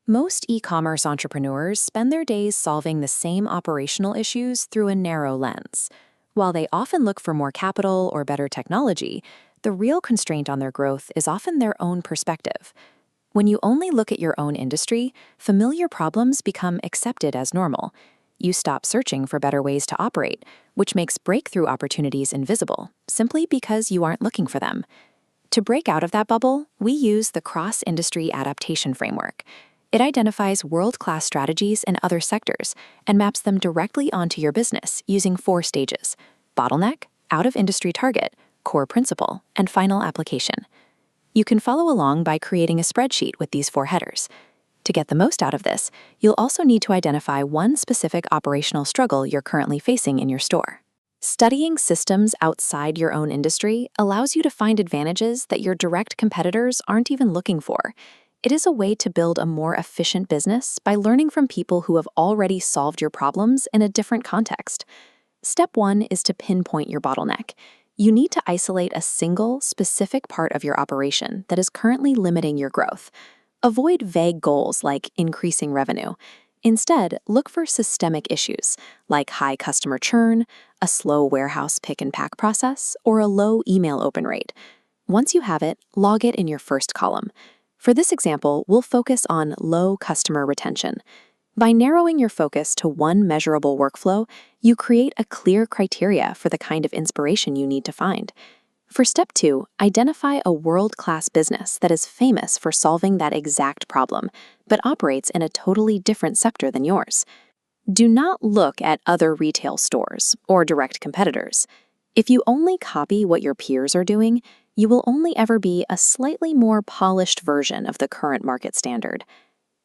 Most e-commerce entrepreneurs spend their days solving the same operational issues through a narrow lens. While they often look for more capital or better technology, the real constraint on their growth is often their own perspective. When you only look at your own industry, familiar problems become accepted as normal. You stop searching for better ways to operate, which makes breakthrough opportunities invisible, simply because you aren't looking for them. To break out of that bubble, we use the cross-industry adaptation framework. It identifies world-class strategies in other sectors and maps them directly onto your business using 4 stages: bottleneck, out-of-industry target, core principle, and final application. You can follow along by creating a spreadsheet with these 4 headers. To get the most out of this, you'll also need to identify one specific operational struggle you're currently facing in your store. Studying systems outside your own industry allows you to find advantages that your direct competitors aren't even looking for. It is a way to build a more efficient business by learning from people who have already solved your problems in a different context. Step 1 is to pinpoint your bottleneck. You need to isolate a single, specific part of your operation that is currently limiting your growth. Avoid vague goals like increasing revenue. Instead, look for systemic issues like high customer churn, a slow warehouse pick and pack process, or a low email open rate. Once you have it, log it in your first column. For this example, we'll focus on low customer retention. By narrowing your focus to one measurable workflow, you create a clear criteria for the kind of inspiration you need to find. For step 2, identify a world-class business that is famous for solving that exact problem, but operates in a totally different sector than yours. Do not look at other retail stores or direct competitors. If you only copy what your peers are doing, you will only ever be a slightly more polished version of the current market standard.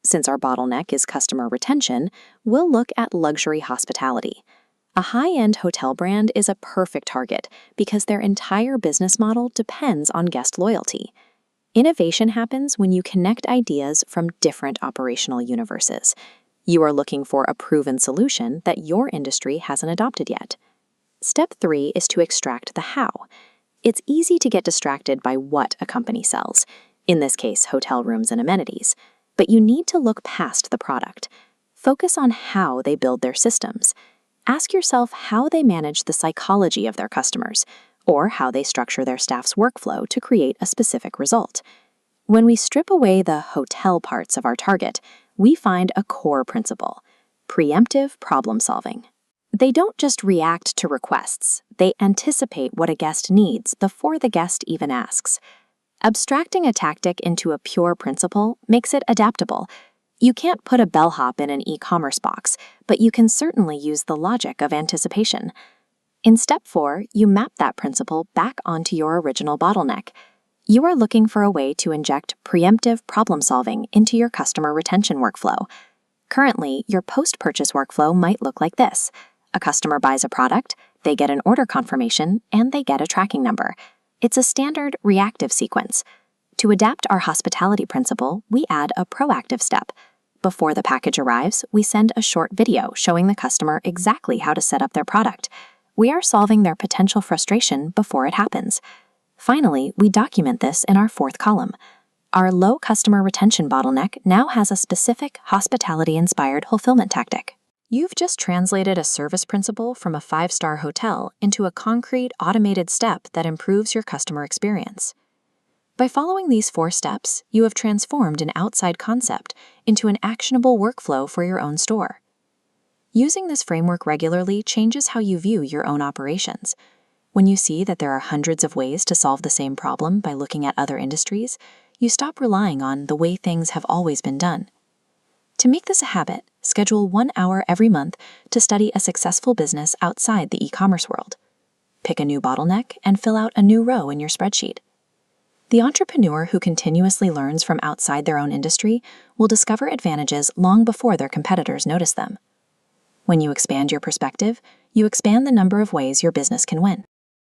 Since our bottleneck is customer retention, we'll look at luxury hospitality. A high-end hotel brand is a perfect target because their entire business model depends on guest loyalty. Innovation happens when you connect ideas from different operational universes. You are looking for a proven solution that your industry hasn't adopted yet. Step 3 is to extract the how. It's easy to get distracted by what a company sells, in this case, hotel rooms and amenities, but you need to look past the product. Focus on how they build their systems. Ask yourself how they manage the psychology of their customers, or how they structure their staff's workflow to create a specific result. When we strip away the hotel parts of our target, we find a core principle: preemptive problem solving. They don't just react to requests, they anticipate what a guest needs before the guest even asks. Abstracting a tactic into a pure principle makes it adaptable. You can't put a bellhop in an e-commerce box, but you can certainly use the logic of anticipation. In step 4, you map that principle back onto your original bottleneck. You are looking for a way to inject preemptive problem solving into your customer retention workflow. Currently, your post-purchase workflow might look like this. A customer buys a product, they get an order confirmation, and they get a tracking number. It's a standard reactive sequence. To adapt our hospitality principle, we add a proactive step. Before the package arrives, we send a short video showing the customer exactly how to set up their product. We are solving their potential frustration before it happens. Finally, we document this in our 4th column. Our low customer retention bottleneck now has a specific hospitality-inspired fulfillment tactic. You've just translated a service principle from a 5-star hotel into a concrete, automated step that improves your customer experience. By following these 4 steps, you have transformed an outside concept into an actionable workflow for your own store. Using this framework regularly changes how you view your own operations. When you see that there are hundreds of ways to solve the same problem by looking at other industries, you stop relying on the way things have always been done. To make this a habit, schedule 1 hour every month to study a successful business outside the e-commerce world. Pick a new bottleneck and fill out a new row in your spreadsheet. The entrepreneur who continuously learns from outside their own industry will discover advantages long before their competitors notice them. When you expand your perspective, you expand the number of ways your business can win.